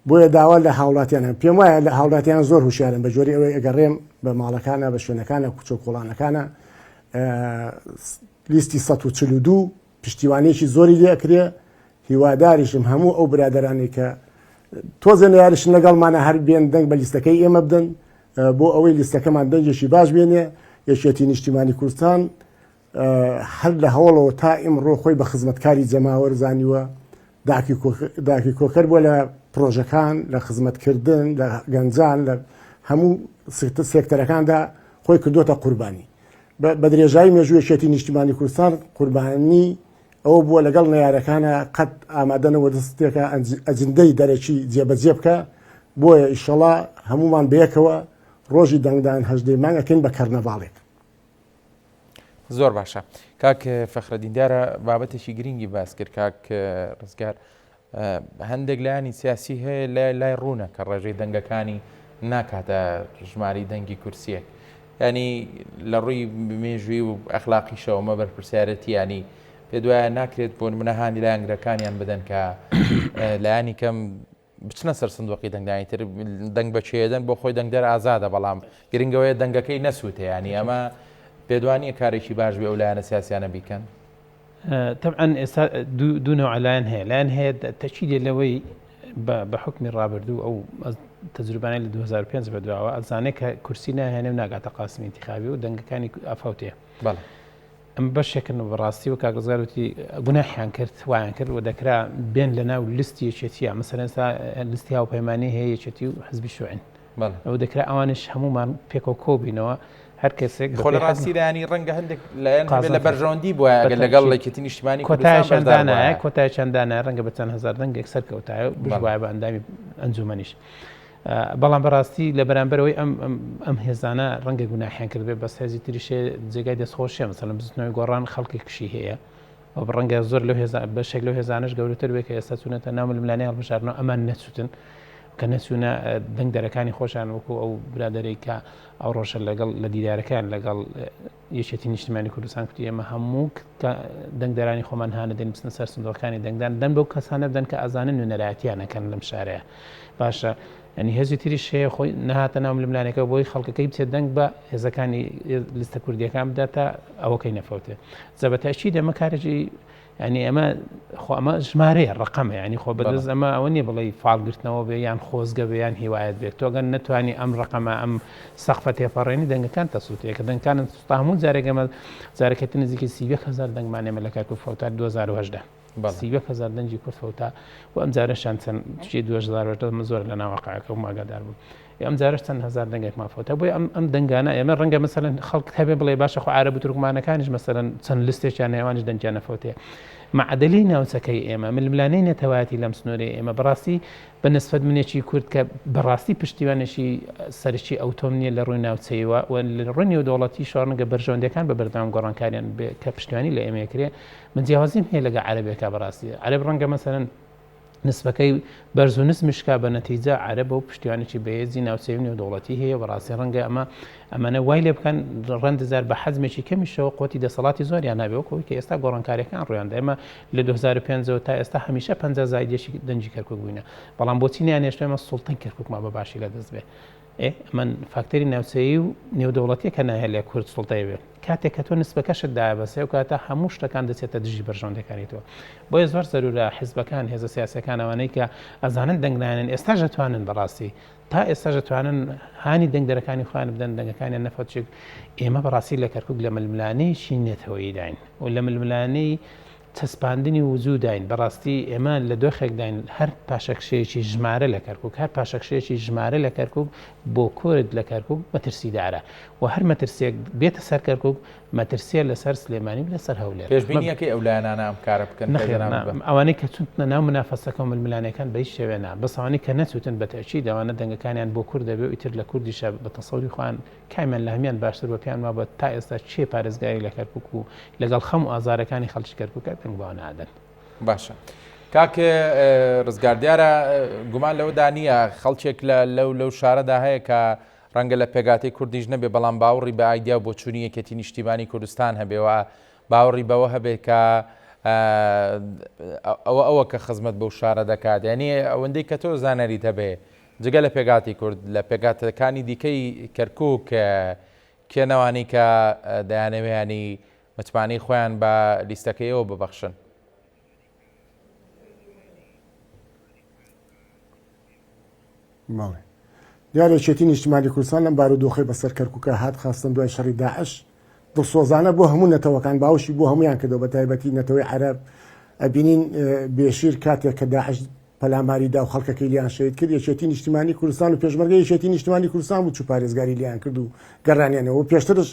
بۆیە داوا لە هاوڵاتیانە پێم وایە لە هاوڵاتیان زۆر هوشیارن بە جۆری ئەوەی ئەگەڕێم بە ماڵەکانە بە شوێنەکانە کوچە کۆڵانەکانە لیستی 142 پشتیوانێکی زۆری لێ ئەکرێ. هیواداریشم هەموو ئەو برادرانی کە تۆزە نەیاریشن لەگەڵمانە هەر بێن دەنگ بە لیستەکەی ئێمە بدەن بۆ ئەوەی لیستەکەمان دەنگێکی باش بێنێ یەکێتی نیشتیمانی کوردستان هەر لە هەوڵەوە تا ئیمڕۆ خۆی بە خزمەتکاری جەماوەر زانیوە داکی کۆکەر بۆ لە پرۆژەکان لە خزمەتکردن لە گەنجان لە هەموو سێکتەرەکاندا خۆی کردوتە قوربانی بە درێژایی مێژوویەکێتی نیشتیمانی کوردستان قوربانی ئەوە بووە لەگەڵ نەیارەکانە قەت ئامادەنەوە دەستێکە ئەجندەی دەرەکی جێبەجێ بکە بۆیە ئیشەڵا هەمومان بەیەکەوە ڕۆژی دەنگدان هەژدەی مانگەکەین بە کەرنەڤاڵێک. زۆر باشە کاک فەخرەدین دیارە بابەتێکی گرنگی باس کرد کاک ڕزگار هەندێک لایانی سیاسی هەیە لای ڕوونە کە ڕێژەی دەنگەکانی ناکاتە ژماری دەنگی کورسیەک ینی لە ڕووی مێژووی و ئەخلاقیشەوە مە بەرپرسیارەتی ینی پێ دوایە ناکرێت بۆ منەهانی لایەنگرەکانیان بدەن کە لایانی کەم بچنە سەر سندوقی دەنگدانی تر دەنگ بەچێدەن بۆ خۆی دەنگدەر ئازادە بەڵام گرنگەوەی دەنگەکەی نەسووتە ینی ئەمە پێدوانیە کارێکی باش بێ ئەو لایەنە سیاسیانە بیکەن. طبعا ئێستا دوو نەوع لایەن هەیە لایەن هەیە تەچیدێ لەوەی بە حکمی ڕابردوو ئەو تەجروبانەی لە 2005 بەدواوە ئەزانێت کە کورسی ناهێنێ و ناگاتە قاسمی انتخابی و دەنگەکانی ئەفەوتەیە. ئەم بەشێکن بەڕاستی و کاگەزاروتی گوناحیان کرد وایان کرد و دەکرا بێن لە ناو لیستی یەکێتیە مەسەلەن لیستی هاوپەیمانی هەیە یەکێتی و حزبی شوعین ئەو دەکرا ئەوانش هەمومان پێکەوە کۆبینەوە هەر کەسێک خۆ لە ڕاستیدانی ڕەنگە هەندێک لە بەرژەوەندی بووە لەگەڵ لەکێتی نیشتیمانی کۆتایشاندانە ڕەنگە بە چەند هزار دەنگێک سەرکەوتایە بژوایە بە ئەندامی ئەنجومەنیش. بەڵام بەڕاستی لە بەرامبەرەوەی ئەم هێزانە ڕەنگە گوناحیان کرد بێ بەس هێزی تریشێ جێگای دەستخۆشیە مەسەڵەن بزنەوەی گۆڕان خەڵکی کشی هەیە ئەو ڕەنگە زۆر لەو بەشێک لەو هێزانش گەورەتر بێ کە ئێستا چوونەتە ناو ململانەی هەڵبژاردنەوە ئەمان نەچوتن کە نەچوونە دەنگ دەرەکانی خۆشیان وەکو ئەو برادەرەی کە ئەو ڕۆژە لەگەڵ لە دیدارەکان لەگەڵ یەکێتی نیشتیمانی کوردستان کوتی ئێمە هەموو دەنگدەرانی خۆمان هانە دەین بچنە سەر سندوقەکانی دەنگدان دەن بەو کەسانە بدەن کە ئەزانن نوێنەرایەتیانەکەن لەم شارەیە باشە ینی هێزی تریش هەیە خۆی نەهاتە ناو ململانەکە بۆی خەڵکەکەی بچێت دەنگ بە هێزەکانی لیستە کوردیەکان بداتە ئەوەکەی نەفەوتێ زەبەتەشی دەمە کارێکی ینی ئەمە ئەمە ژمارەیە ڕقەمە ینی خۆ بەدەست ئەمە ئەوە نییە بڵێ فالگرتنەوە بێ یان خۆزگە بێ یان هیوایەت بێت تۆگەن نتوانی ئەم ڕقەمە ئەم سەقفە تێپەڕێنی دەنگەکان تەسووتەیە کە دەنگکانن هەموو جارێکەمە جارەکەتی نزیکی 30,000 دەنگمانێمە لە کاک و فەوتا 2010 30,000 دەنگی کورد فەوتا و ئەم جارەشان چەند 2010 زۆر لە ناوەقعەکە و ماگادار بوو ئەم جارش چەند هزار دەنگێک مافەوتە بۆی ئەم دەنگانە ئێمە ڕەنگە مەسەلەن خەڵک هەبێ بڵێ باشە خۆ عارەب و تورکمانەکانیش مەسەلەن چەند لیستێکیان هێوانیش دەنگیان نەفەوتەیە معدەلی ناوچەکەی ئێمە ململانەی نەتەوایەتی لەم سنوورەی ئێمە بەڕاستی بە نسبەت منێکی کورد کە بەڕاستی پشتیوانێکی سەرکی ئەوتۆم نیە لە ڕووی ناوچەیەوە و لە ڕووی نێودەوڵەتی شۆڕنگە بەرژەوەندەکان بە بەردەوام گۆڕانکاریان کە پشتیوانی لە ئێمە کرێ من جیاوازیم هەیە لەگە عەرەبێکە بەڕاستی عەرەب ڕەنگە مەسەلەن نسبەکەی بەرز و نسمشکا بە نەتیجە عەرەب و پشتیوانێکی بەهێزی ناوچەی و نێودەوڵەتی هەیە بەڕاستی ڕەنگە ئەمانە وای لێ بکەن ڕەندزار بە حەزمێکی کەمیشەوە قوتی دەسەڵاتی زۆریان نابێەوەکەوەی کە ئێستا گۆڕانکاریەکان ڕوویاندا ئێمە لە 2005 تا ئێستا هەمیشە 50 زایدێکی دەنجی کەرکووک بووینە بەڵام بۆچی نیانێشتە ئێمە سوڵتەن کەرکووکمان بە باشی لە دەست بێ من فاکتەری ناوچەیی و نێودەوڵەتیە کە ناهێت لێ کورد سوڵتەی بێت کاتێک کە تۆ نسبەکەشت دایە بەسێ و کاتە هەموو شتەکان دەچێتە دژی بەرژەوەندەکانیتەوە بۆیە زۆر زەرورە حیزبەکان هێزە سیاسەکان ئەوانەی کە ئەزانن دەنگدانن ئێستا دەتوانن بەڕاستی تا ئێستا دەتوانن هانی دەنگدەرەکانی خۆیان بدەن دەنگەکانیان نەفەتچێک ئێمە بەڕاستی لە کەرکووک لە ململانەیەکی نێتەوەیی داین و لە ململانەی چەسپاندنی وزوو داین بەڕاستی ئێمە لە دۆخێک داین هەر پاشەکشەیەکی ژمارە لە کەرکووک هەر پاشەکشەیەکی ژمارە لە کەرکووک بۆ کورد لە کەرکووک مەترسیدارە و هەر مەترسێک بێتە سەر کەرکووک مەترسیە لەسەر سلێمانی لەسەر هەولێر پێشبینیەکەی ئەو لایەنانە ئەم کارە بکەن ئەوانەی کە چونتە ناو منافەسەکە و ململانەکان بە هیچ شێوێنە بەس ئەوانەی کە نەچوتن بە تەکید ئەوانە دەنگەکانیان بۆ کورد دەبێت و ئیتر لە کوردیشە بە تەسەوری خۆیان کامیان لە هەمیان باشتر بە پیان وابە تا ئێستا چێ پارێزگای لە کەرکووک و لەگەڵ خەم و ئازارەکانی خەڵکی کەرکووکە دەنگ بۆ نادەن باشە کاکە ڕزگار دیارە گومان لەوەدا نییە خەڵکێک لەو شارەدا هەیە کە ڕەنگە لە پێگاتی کوردیش نەبێ بەڵام باوەڕی بە ئایدیا بۆ چوونی یەکێتی نیشتیمانی کوردستان هەبێەوە باوەڕی بەوە هەبێت کە ئەوە کە خزمەت بەو شارە دەکات یعنی ئەوەندەی کە تۆ زانەریت هەبێ جگە لە پێگاتی کورد لە پێگاتەکانی دیکەی کەرکووک کێنەوانی کە دەیانەوێیانی متمانی خۆیان بە لیستەکەیەوە ببەخشن دیارێکێتی نیشتیمانی کوردستان لەم بارودۆخی بەسەر کەرکووکە هات خاستن دوای شەڕی داعش دڵسۆزانە بۆ هەموو نەتەوەکان باوشی بۆ هەمویان کردەوە بە تایبەتی نەتەوەی عەرەب ئەبینین بێشیر کاتێک کە داعش پەلاماریدا و خەڵکەکەی لیان شەید کرد یەکێتی نیشتیمانی کوردستان و پێشمەرگەی یەکێتی نیشتیمانی کوردستان بوو چوو پارێزگاری لیان کرد و گەڕانیانەوە پێشترش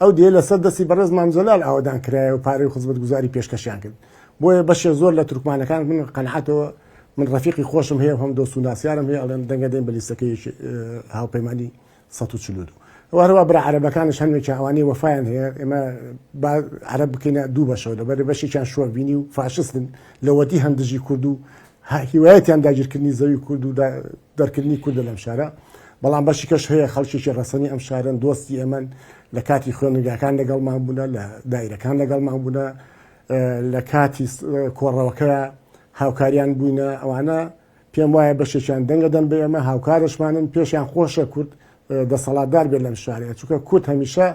ئەو دێ لەسەر دەستی بەڕێز مامزەلال ئاوادان کرایە و پارەی خزمەتگوزاری پێشکەشیان کرد بۆیە بەشێ زۆر لە تورکمانەکان من قەنعاتەوە من ڕەفیقی خۆشم هەیە هەم دۆست و ناسیارم هەیە ئەڵێن دەنگە دێن بە لیستەکەی هاوپەیمانی 142 وهروە برا عەرەبەکانش هەندێکی ئەوانەی وەفایان هەیە ئێمە عەرەب بکەینە دوو بەشەوە لەبەر بەشێکیان شۆڤینی و فاشستن لەوەتی هەندژی کورد و هیوایەتیان داگیرکردنی زەوی کورد و دەرکردنی کوردە لەم شارە بەڵام بەشی کەش هەیە خەڵکێکی ڕەسەنی ئەم شارن دۆستی ئێمەن لە کاتی خوێندنگاکان لەگەڵمان بوونە لە دایرەکان لەگەڵمان بوونە لە کاتی کۆڕەوەکە هاوکاریان بووینە ئەوانە پێم وایە بەشێکیان دەنگە دەن بە ئێمە هاوکارشمانن پێشیان خۆشە کورد دەسەڵاتدار بێت لەم شارەیە چونکە کورد هەمیشە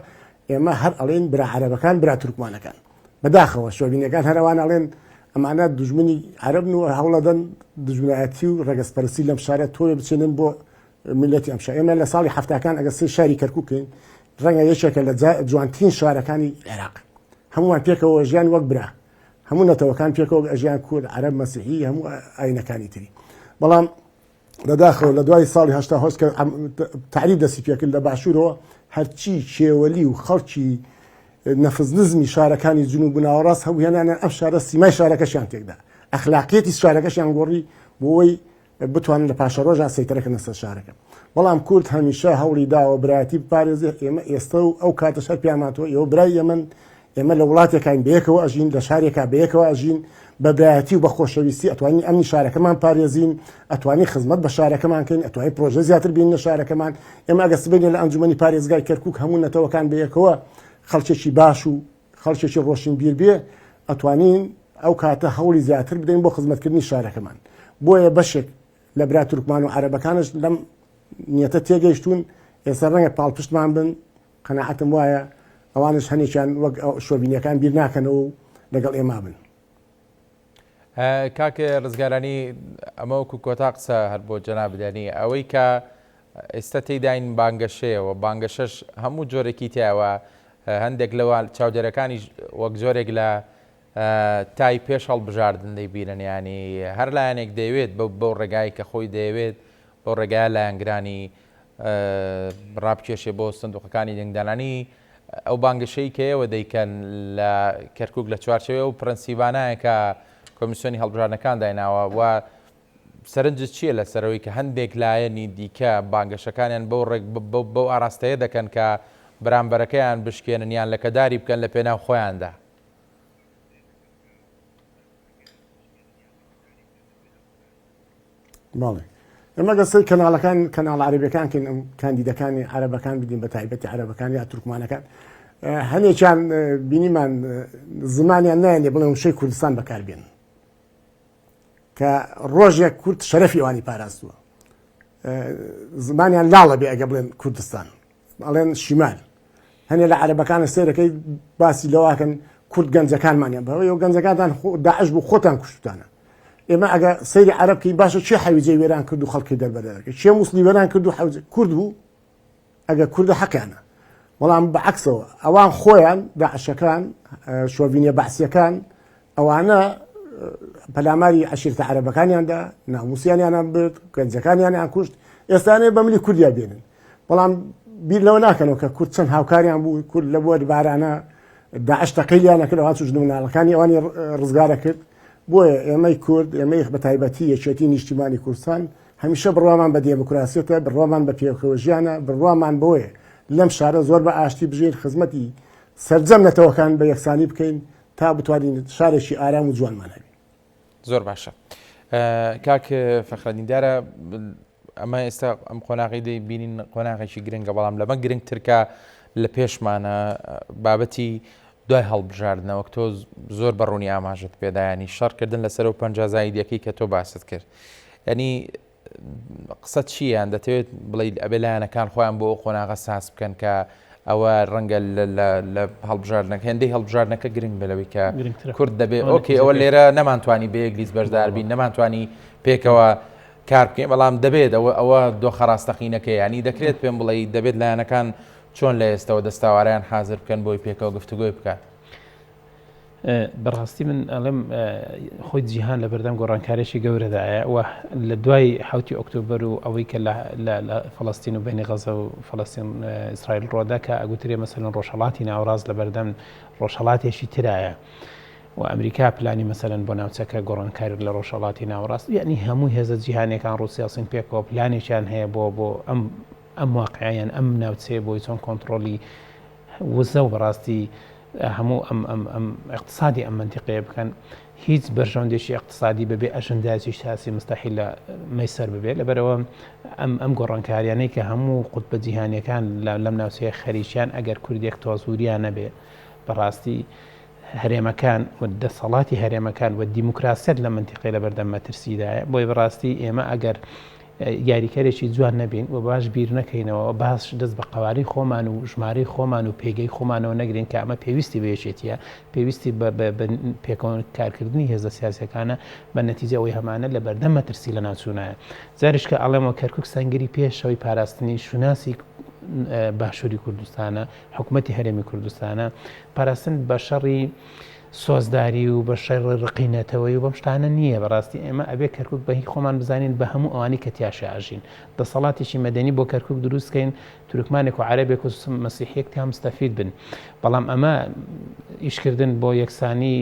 ئێمە هەر ئەڵێن برا عەرەبەکان برا تورکمانەکان بەداخەوە شۆبینەکان هەروان ئەڵێن ئەمانە دوژمنی عەرەبن و هەوڵەدەن دژمنایەتی و ڕێگەسپەرستی لەم شارە تۆیە بچێنن بۆ ملەتی ئەم شار ئێمە لە ساڵی هەفتاکان ئەگە سێ شاری کەرکووکەین ڕەنگە یەکێکە لە جوانترین شارەکانی عێراق هەمووان پێکەوە ژیان وەک برا هەموو نەتەوەکان پێکەوە ئەژیان کورد عەرەب مەسیحی هەموو ئاینەکانی تری بەڵام لەداخەوە لە دوای ساڵی هەشتا هۆست کە تعریف دەستی پێکرد لە باشوورەوە هەرچی کێوەلی و خەڵکی نەفزنزمی شارەکانی جنوب و ناوەڕاست هەموو هێنانە ئەم شارە سیمای شارەکەشیان تێکدا ئەخلاقیەتی شارەکەشیان گۆڕی بۆەوەی بتوانن لە پاشە ڕۆژان سەیتەرەکەنە سەر شارەکە بەڵام کورد هەمیشە هەوڵی داوە برایەتی بپارێزێ ئێمە ئێستا و ئەو کاتە شەر پیاماتەوە ئێوە برای ئێمە لە وڵاتێکین بەیەکەوە ئەژین لە شارێکا بەیەکەوە ئەژین بە برایەتی و بە خۆشەویستی ئەتوانین ئەمنی شارەکەمان پارێزین ئەتوانین خزمەت بە شارەکەمان کەین ئەتوانین پرۆژە زیاتر بین لە شارەکەمان ئێمە ئەگە سبەینە لە ئەنجومەنی پارێزگای کەرکووک هەموو نەتەوەکان بەیەکەوە خەڵکێکی باش و خەڵکێکی ڕۆشن بیر بێ ئەتوانین ئەو کاتە هەوڵی زیاتر بدەین بۆ خزمەتکردنی شارەکەمان بۆیە بەشێک لە برا تورکمان و عەرەبەکانش لەم نیەتە تێگەیشتون ئێستا ڕەنگە پاڵپشتمان بن قەناعەتم وایە ئەوانش هەنێکیان وەک شۆبینیەکان بیر ناکەنەوە و لەگەڵ ئێمە بن کاکە ڕزگارانی ئەمە وەکو کۆتا قسە هەر بۆ جەنابدانی ئەوەی کە ئێستا تێداین بانگەشەیەوە بانگەشەش هەموو جۆرێکی تیاوە هەندێک لەوە چاودێرەکانی وەک جۆرێک لە تای پێش هەڵبژاردن دەیبینن ینی هەر لایەنێک دەیەوێت بەو ڕێگای کە خۆی دەیەوێت بەو ڕێگای لایەنگرانی ڕابکێشێ بۆ سندوقەکانی دەنگدانانی ئەو بانگەشەی کەیەوە دەیکەن لە کەرکووک لە چوارچەوێ و پرەنسیبانایە کە کۆمیسیۆنی هەڵبژاردنەکان دایناوە و سەرنجت چییە لە سەرەوەی کە هەندێک لایەنی دیکە بانگەشەکانیان بەو ئاراستەیە دەکەن کە بەرامبەرەکەیان بشکێنن یان لەکەداری بکەن لە پێناو خۆیاندا باڵێ ئەمە گەسەی کەناڵ عەرەبیەکان کەین ئەم کاندیدەکانی عەرەبەکان بدین بە تایبەتی عەرەبەکان یا تورکمانەکان هەنێکیان بینیمان زمانیان نایەنێ بڵێ وشەی کوردستان بەکاربێن کە ڕۆژێک کورد شەرەفی ئەوانی پاراستووە زمانیان لاڵە بێ ئەگە بڵێن کوردستان ئەڵێن شیمال هەنێ لە عەرەبەکانە سێرەکەی باسی لەواکەن کورد گەنجەکانمانیان بەوەی ئەو گەنجەکانتان داعش بوو خۆتان کوشتانە ئێمە ئەگە سەیری عەرەبکەی باشە چێ حەویجەی وێران کرد و خەڵکی دەربەدەرەکە چێ موسڵی وێران کرد و کورد بوو ئەگە کوردە حەقیانە بەڵام بەعەکسەوە ئەوان خۆیان داعشەکان شۆڤینیە بەعسیەکان ئەوانە پەلاماری عەشیرەتە عەرەبەکانیاندا ناموسیانیان برد گەنجەکانیان کوشت ئێستانەیە بە ملی کوردیا بێنن بەڵام بیر لەوە ناکەنەوە کە کورد چەند هاوکاریان بوو کورد لە بۆ بارانە داعش تەقەیلیان نەکرد ئەوان چوش مناڵەکانی ئەوانی ڕزگارە کرد بۆیە ئێمەی کورد ئێمەی بە تایبەتی یەکێتی نیشتیمانی کوردستان هەمیشە بڕوامان بە دێموکراسیەتە بڕوامان بە پێکەوەژیانە بڕوامان بۆیە لەم شارە زۆر بە ئاشتی بژین خزمەتی سەرجەم نەتەوەکان بە یەکسانی بکەین تا بتوانین شارێکی ئارام و جوانمان هەبین زۆر باشە کاک فەخرەدیندارە ئەمە ئێستا ئەم قۆناغی دەیبینین قۆناغێکی گرنگە بەڵام لەمە گرنگترکە لە پێشمانە بابەتی دوای هەڵبژاردنەوە تۆ زۆر بەڕوونی ئاماژت پێدایانی شەڕکردن لەسەر و پەنجازاییدەکەی کە تۆ باست کرد ینی قسە چییان دەتەوێت بڵێ ئەبێ لایەنەکان خۆیان بۆ قۆناغە ساس بکەن کە ئەوە ڕەنگە لە هەڵبژاردنەکە هێندەی هەڵبژاردنەکە گرنگ بلەوەی کە کورد دەبێت ئۆکێ ئەوە لێرە نەمانتوانی بە یەک لیز بەشدار بین نەمانتوانی پێکەوە کار بکەین بەڵام دەبێت ئەوە دۆ خەڕاستەقینەکە ینی دەکرێت پێم بڵێ دەبێت لایەنەکان چۆن لە ئێستەوە دەستاوارەیان حاضر بکەن بۆی پێکەوە گفتوگۆی بکات. بەڕاستی من ئەڵێم خۆی جیهان لە بەردەم گۆڕانکاریشی گەورەدایە و لە دوای 7 ئۆکتۆبر و ئەوەی کە لە فەڵەستین و بینی غەزە و فەڵەستین ئیسرائیل ڕۆدا کە ئەگوترێ مەسەلەن ڕۆژهەڵاتی ناوەڕاست لە بەردەم ڕۆژهەڵاتێکی ترایە و ئەمریکا پلانی مەسەلەن بۆ ناوچەکە گۆڕانکاری لە ڕۆژهەڵاتی ناوەڕاست یعنی هەموو هێزە جیهانیەکان ڕوسیاسین پێکەوە پلانێکیان هەیە بۆ ئەم واقعیان ئەم ناوچەیە بۆی چۆن کۆنتترۆلی وزە و بەڕاستی هەموو ئەم اقتصادی ئەم منتیقەیە بکەن هیچ بەرژەوندێکی اقتصادی ببێ ئەژەندایکی سیاسی مستەحیل لە مەیسەر ببێت لەبەرەوە ئەم گۆڕانکاریانەی کە هەموو قوتبە جیهانیەکان لەم ناوچەیە خەریکیان ئەگەر کوردێک تۆزوریان نەبێ بەڕاستی هەرێمەکان و دەسەڵاتی هەرێمەکان و دیموکراسیت لە منتیقەی لە بەردەم مەترسیدایە بۆی بەڕاستی ئێمە ئەگەر یاریکارێکی جوان نەبین و باش بیر نەکەینەوە باش دەست بە قواری خۆمان و ژمارەی خۆمان و پێگەی خۆمانەوە نەگرین کە ئەمە پێویستی بەیەکێتیە پێویستی پێکەوە کارکردنی هێزە سیاسەکانە بە نەتیجە ئەوەی هەمانە لە بەردەم مەترسی لە ناوچوونایە جاریش کە ئەڵێمەوە کەرکووک سەنگری پێشەوەی پاراستنی شوناسی باشووری کوردستانە حکوومەتی هەرێمی کوردستانە پاراستن بە شەڕی سۆزداری و بە شەڕ ڕقینەتەوەی و بەم شتانە نییە بەڕاستی ئێمە ئەبێ کەرکووک بە هیچ خۆمان بزانین بە هەموو ئەوانی کە تیاشاژین دەسەڵاتێکی مەدەنی بۆ کەرکووک دروستکەین تورکمانێک و عەرەبێک و مەسیحیەک تا مستەفید بن بەڵام ئەمە ئیشکردن بۆ یەکسانی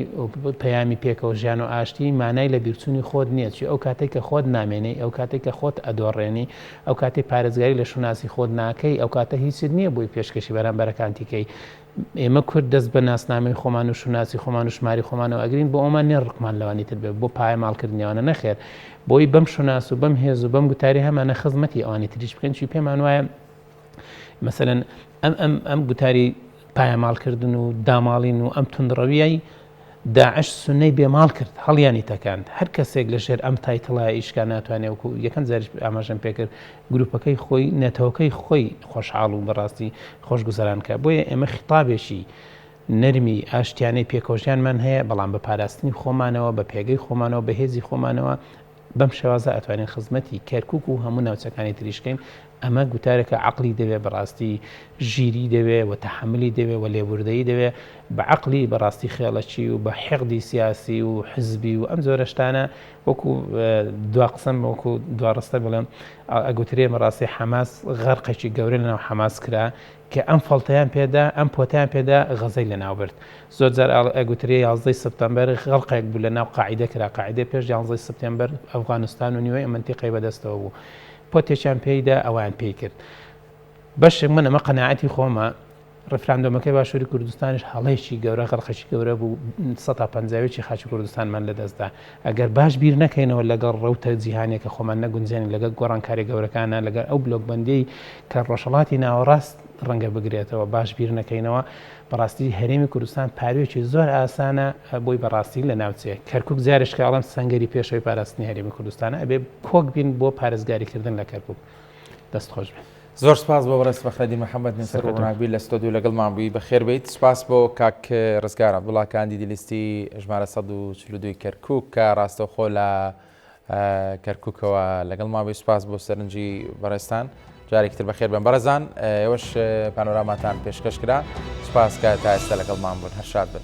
پەیامی پێکەوە ژیان و ئاشتی مانای لە بیرچوونی خۆت نییە چی ئەو کاتێک کە خۆت نامێنی ئەو کاتێک کە خۆت ئەدۆڕێنی ئەو کاتێک پارێزگاری لە شوناسی خۆت ناکەی ئەو کاتە هیچت نییە بۆی پێشکەشی بەرامبەرەکانتیکەی ئێمە کورد دەست بە ناسنامەی خۆمان و شوناسی خۆمان و ژماری خۆمانەوە ئەگرین بۆ ئەومان نێ ڕقمان لەوانی تر بێت بۆ پایە ماڵکردنیوانە نەخێر بۆی بەم شوناس و بەم هێز و بەم گوتاری هەمانە خزمەتی ئەوانی تریش بکەن چی پێمان وایە مەسەلەن ئەم گوتاری پایەماڵکردن و داماڵین و ئەم توندڕەویای داعش سنەی بێماڵ کرد هەڵیانی تەکاند هەر کەسێک لە ژێر ئەم تایتڵای ئیشکان ناتوانێت وەکو یەکەم جاریش ئاماژەم پێکرد گروپەکەی خۆی نێتەوەکەی خۆی خۆشحاڵ و بەڕاستی خۆشگوزەران کە بۆیە ئێمە خیتابێکی نەرمی ئاشتیانەی پێکۆژیانمان هەیە بەڵام بە پاراستنی خۆمانەوە بە پێگەی خۆمانەوە بە هێزی خۆمانەوە بەم شێوازە ئەتوانین خزمەتی کەرکووک و هەموو ناوچەکانی تریشکەین ئەمە گوتارێکە عقلی دەوێت بەڕاستی ژیری دەوێت و تەحملی دەوێت و لێبوردەیی دەوێت بە عقلی بەڕاستی خێڵەکی و بە حێقدی سیاسی و حزبی و ئەم زۆرەشتانە وەکو دوا قسم وەکو دوڕستە بڵێم ئەگوترێ بەڕاستی حەماس غەرقێکی گەورە لەناو حەماس کرا کە ئەم فەڵتەیان پێدا ئەم پۆتیان پێدا غەزەی لە ناوبرد زۆر جار ئەگوترێ 11 سپتەمبەر غەڵقێک بوو لە ناو قاعیدە کرا قاعیدە پێش 11 سپتەمبەر ئەفغانستان و نیوەی منتیقەی بەدەستەوە بوو پۆتێکیان پێیدا ئەویان پێی کرد بەشێک من ئەمە قەناعەتی خۆمە ڕفراندۆمەکەی باشووری کوردستانش هەڵەیەکی گەورە غەڵقێکی گەورە بوو 150 خاچی کوردستانمان لەدەستدا ئەگەر باش بیر نەکەینەوە لەگەڵ ڕەوتە جیهانێکە خۆمان نەگونجێنین لەگەڵ گۆڕانکاری گەورەکانە لەگەر ئەو بلۆکبەندی کە ڕۆژهەڵاتی ناوەڕاست ڕەنگە بگرێتەوە باش بیر نەکەینەوە بەڕاستی هەرێمی کوردستان پارێکی زۆر ئاسانە بۆی بەڕاستی لە ناوچەیە کەرکووک جارش کاڵم سەنگەری پێشەوەی پاراستنی هەرێمی کوردستانە ئەبێ کۆک بین بۆ پارێزگاریکردن لە کەرکووک دەست خۆش بێت زۆر سپاس بۆ بەڕێز فەخرەدین محەممەد نسەر ڕۆناگبی لە ستۆدیو لەگەڵمان بووی بەخێر بێت سپاس بۆ کاک ڕزگار عەبدوڵڵاکاندی دیلیستی ژمارە 142 کەرکووک کە ڕاستەوخۆ لە کەرکووکەوە لەگەڵمان بووی سپاس بۆ سەرنجی بەڕێستان جارێکتر بەخێر بن بەڕێزان ئێوەش پانۆراماتان پێشکەش کرا سپاس کە تا ئێستا لەگەڵمان بوون هەر شاد بن.